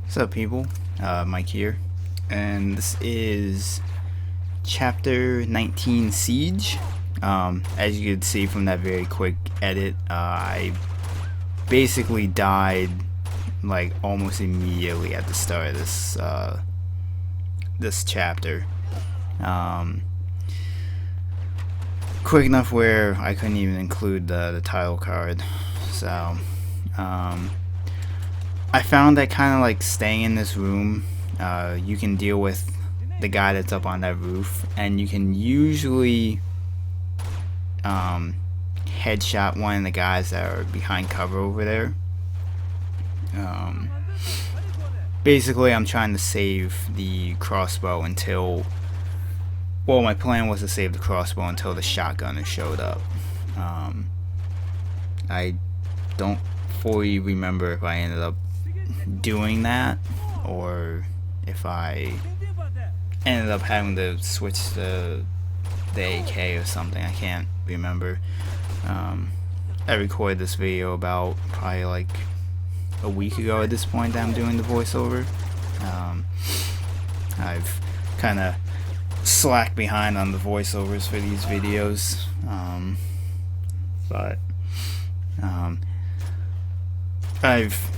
What's up, people? Mike here, and this is Chapter 19 Siege. As you can see from that very quick edit, I basically died like almost immediately at the start of this chapter. Quick enough where I couldn't even include the title card. So, I found that kind of like staying in this room, you can deal with the guy that's up on that roof, and you can usually headshot one of the guys that are behind cover over there. Basically, I'm trying to save the crossbow until, well, my plan was to save the crossbow until the shotgunner showed up. I don't fully remember if I ended up doing that or if I ended up having to switch to the AK or something. I can't remember. I recorded this video about probably like a week ago at this point that I'm doing the voiceover. I've kind of slacked behind on the voiceovers for these videos, but I've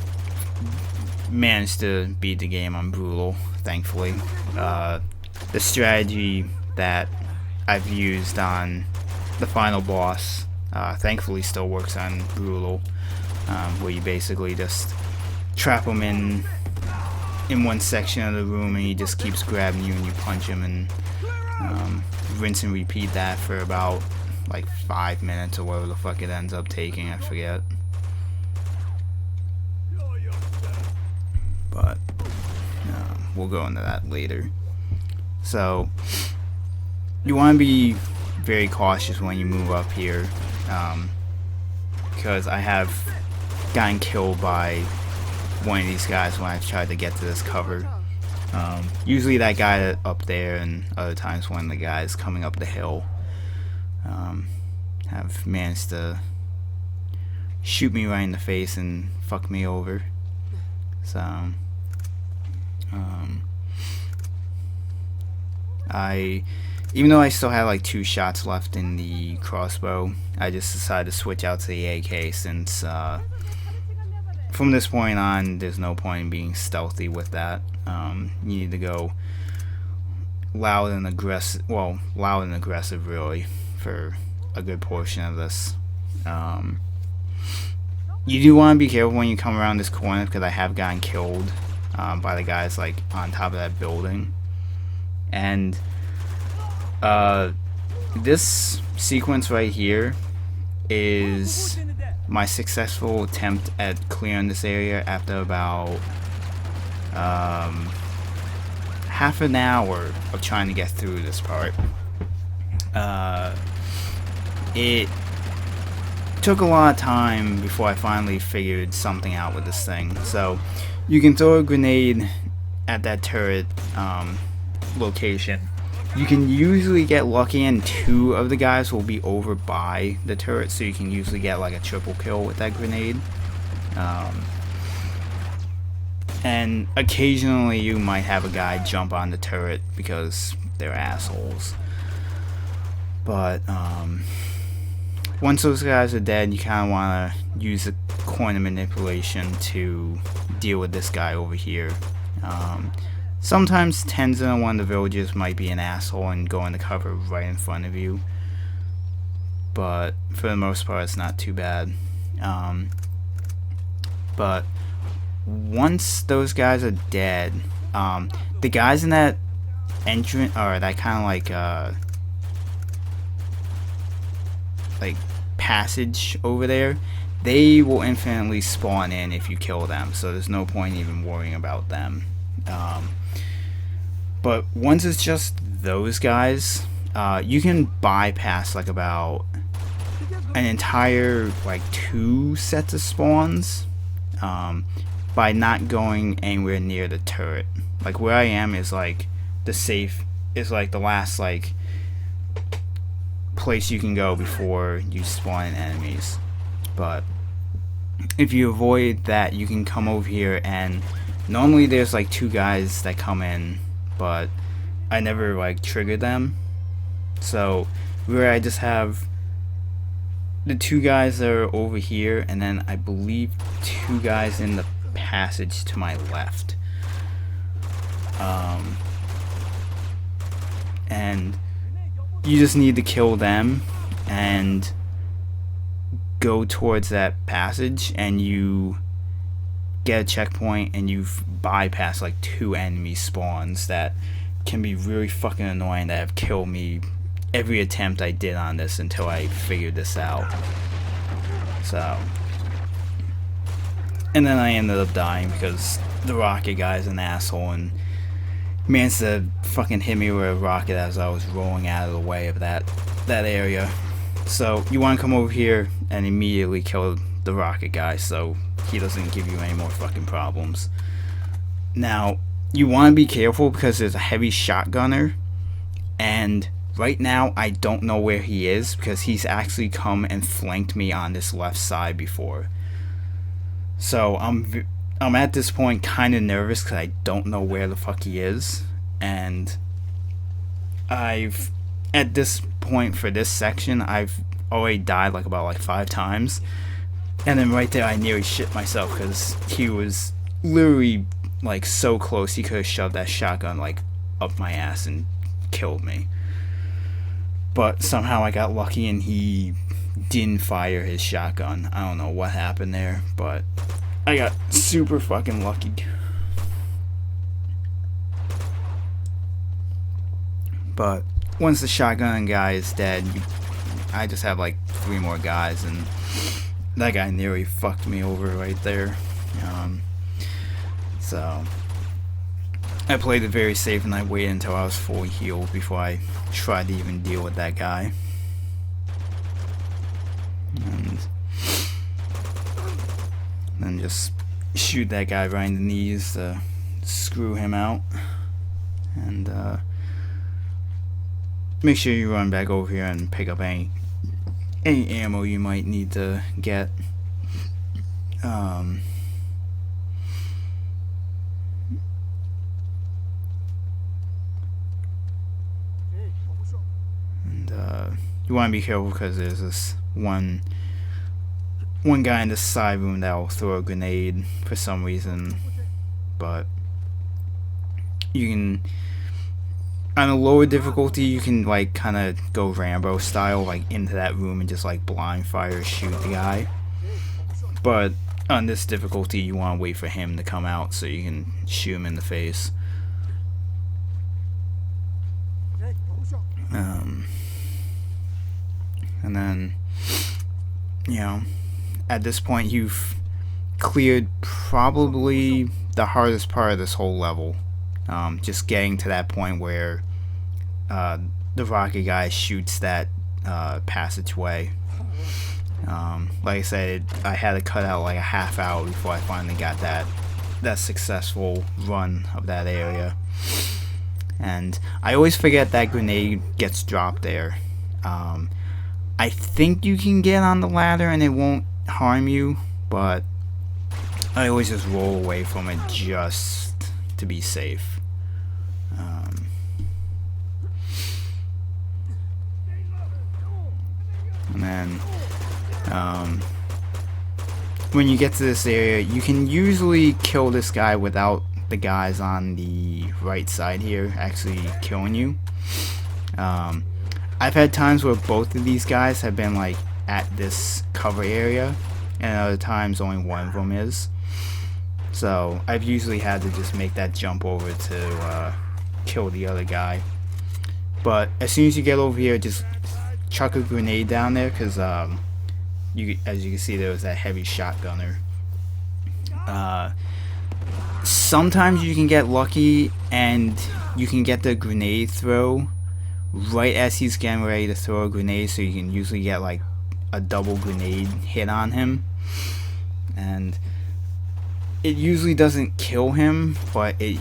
managed to beat the game on brutal, thankfully. The strategy that I've used on the final boss thankfully still works on brutal, where you basically just trap him in one section of the room and he just keeps grabbing you and you punch him, and rinse and repeat that for about like 5 minutes or whatever the fuck it ends up taking, I forget. But we'll go into that later. So you want to be very cautious when you move up here, because I have gotten killed by one of these guys when I've tried to get to this cover. Usually that guy up there, and other times when the guys coming up the hill have managed to shoot me right in the face and fuck me over. So even though I still had like 2 shots left in the crossbow, I just decided to switch out to the AK, since from this point on there's no point in being stealthy with that. You need to go loud and aggressive, well, loud and aggressive really, for a good portion of this. You do want to be careful when you come around this corner, because I have gotten killed by the guys like on top of that building. And this sequence right here is my successful attempt at clearing this area after about half an hour of trying to get through this part. It took a lot of time before I finally figured something out with this thing. So you can throw a grenade at that turret location. You can usually get lucky and 2 of the guys will be over by the turret, so you can usually get like a triple kill with that grenade. And occasionally you might have a guy jump on the turret because they're assholes. But once those guys are dead, you kind of want to use the corner manipulation to deal with this guy over here. Sometimes Tenzin or one of the villagers might be an asshole and go into cover right in front of you, but for the most part it's not too bad. But once those guys are dead, the guys in that entrance, or that kind of like passage over there, they will infinitely spawn in if you kill them, so there's no point even worrying about them. But once it's just those guys, you can bypass like about an entire like 2 sets of spawns by not going anywhere near the turret. Like where I am is like the safe, is like the last like place you can go before you spawn in enemies. But if you avoid that, you can come over here and Normally there's like 2 guys that come in, but I never like trigger them. So where I just have the 2 guys that are over here, and then I believe 2 guys in the passage to my left. And you just need to kill them and go towards that passage, and you get a checkpoint, and you've bypassed like 2 enemy spawns that can be really fucking annoying, that have killed me every attempt I did on this until I figured this out. So, and then I ended up dying because the rocket guy's an asshole and managed to fucking hit me with a rocket as I was rolling out of the way of that area. So you want to come over here and immediately kill the rocket guy so he doesn't give you any more fucking problems. Now, you want to be careful because there's a heavy shotgunner, and right now I don't know where he is because he's actually come and flanked me on this left side before. So I'm at this point kind of nervous because I don't know where the fuck he is, and at this point for this section I've already died like about 5 times, and then right there I nearly shit myself because he was literally like so close. He could have shoved that shotgun like up my ass and killed me, but somehow I got lucky and he didn't fire his shotgun. I don't know what happened there, but I got super fucking lucky. But once the shotgun guy is dead, I just have like 3 more guys, and that guy nearly fucked me over right there. So I played it very safe, and I waited until I was fully healed before I tried to even deal with that guy. And then just shoot that guy right in the knees to screw him out. And make sure you run back over here and pick up any ammo you might need to get. You want to be careful because there's this one guy in the side room that will throw a grenade for some reason, but you can, on a lower difficulty, you can like kind of go Rambo style like into that room and just like blind fire shoot the guy. But on this difficulty you want to wait for him to come out so you can shoot him in the face. And then, you know, at this point you've cleared probably the hardest part of this whole level. Just getting to that point where the rocket guy shoots that passageway. Like I said, I had to cut out like a half hour before I finally got that successful run of that area. And I always forget that grenade gets dropped there. I think you can get on the ladder and it won't harm you, but I always just roll away from it just to be safe. And then when you get to this area, you can usually kill this guy without the guys on the right side here actually killing you. I've had times where both of these guys have been like at this cover area, and other times only one of them is. So I've usually had to just make that jump over to kill the other guy. But as soon as you get over here, just chuck a grenade down there, because as you can see, there was that heavy shotgunner. Sometimes you can get lucky and you can get the grenade throw right as he's getting ready to throw a grenade, so you can usually get like a double grenade hit on him, and it usually doesn't kill him, but it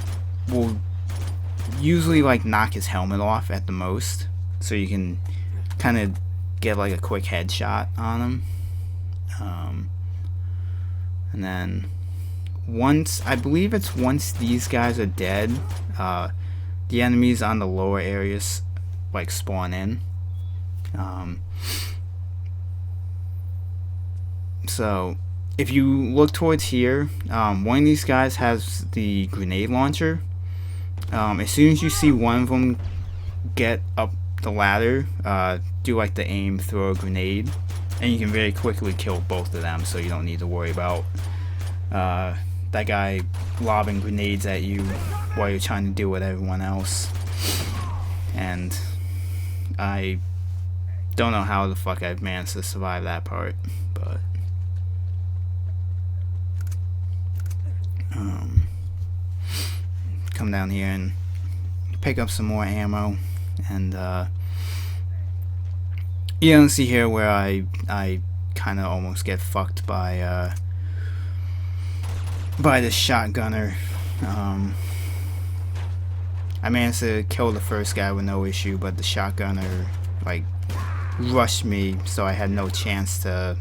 will usually like knock his helmet off at the most, so you can kind of get like a quick headshot on him. And then I believe it's once these guys are dead, the enemies on the lower areas like spawn in. So if you look towards here, one of these guys has the grenade launcher. As soon as you see one of them get up the ladder, do like the aim, throw a grenade, and you can very quickly kill both of them, so you don't need to worry about that guy lobbing grenades at you while you're trying to deal with everyone else. And I don't know how the fuck I've managed to survive that part, but come down here and pick up some more ammo. And you don't see here where I kind of almost get fucked by the shotgunner. I managed to kill the first guy with no issue, but the shotgunner like rushed me, so I had no chance to,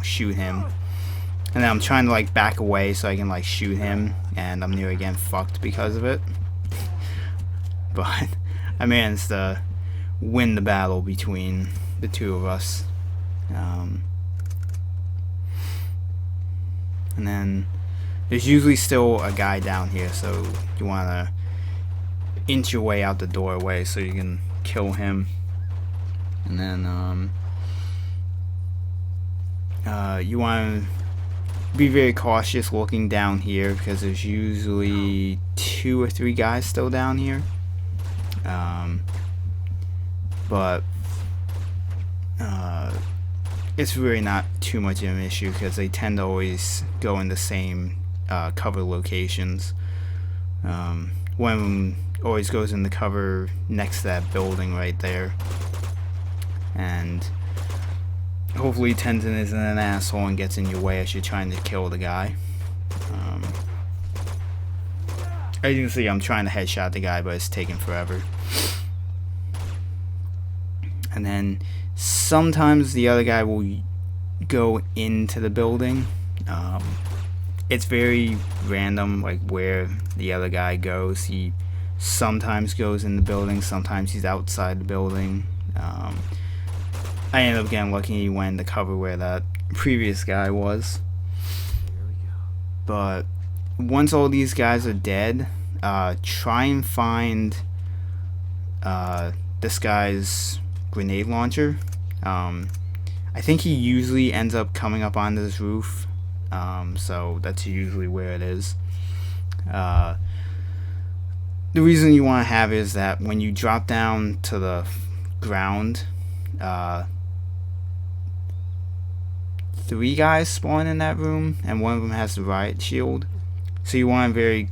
shoot him. And then I'm trying to like back away so I can like shoot him, and I'm near again fucked because of it. But I managed to win the battle between the two of us. And then there's usually still a guy down here, so you want to inch your way out the doorway so you can kill him. And then you want to be very cautious looking down here, because there's usually 2 or 3 guys still down here. But it's really not too much of an issue, because they tend to always go in the same cover locations. One of them always goes in the cover next to that building right there. And hopefully Tenzin isn't an asshole and gets in your way as you're trying to kill the guy. As you can see, I'm trying to headshot the guy, but it's taking forever. And then sometimes the other guy will go into the building. It's very random, like where the other guy goes. He sometimes goes in the building, sometimes he's outside the building. I ended up getting lucky, he went in the cover where that previous guy was. But once all these guys are dead, try and find this guy's grenade launcher. I think he usually ends up coming up onto this roof, so that's usually where it is. The reason you want to have it is that when you drop down to the ground, 3 guys spawn in that room, and one of them has the riot shield. So you want to very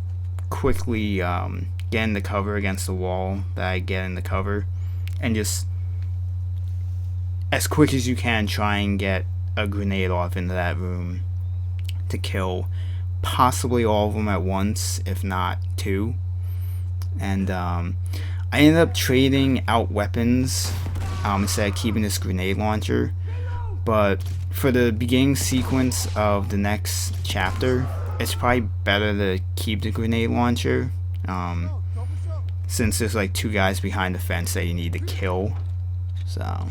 quickly get in the cover against the wall that I get in the cover, and just as quick as you can try and get a grenade off into that room to kill possibly all of them at once, if not 2. And I ended up trading out weapons instead of keeping this grenade launcher. But for the beginning sequence of the next chapter, it's probably better to keep the grenade launcher, since there's like 2 guys behind the fence that you need to kill. So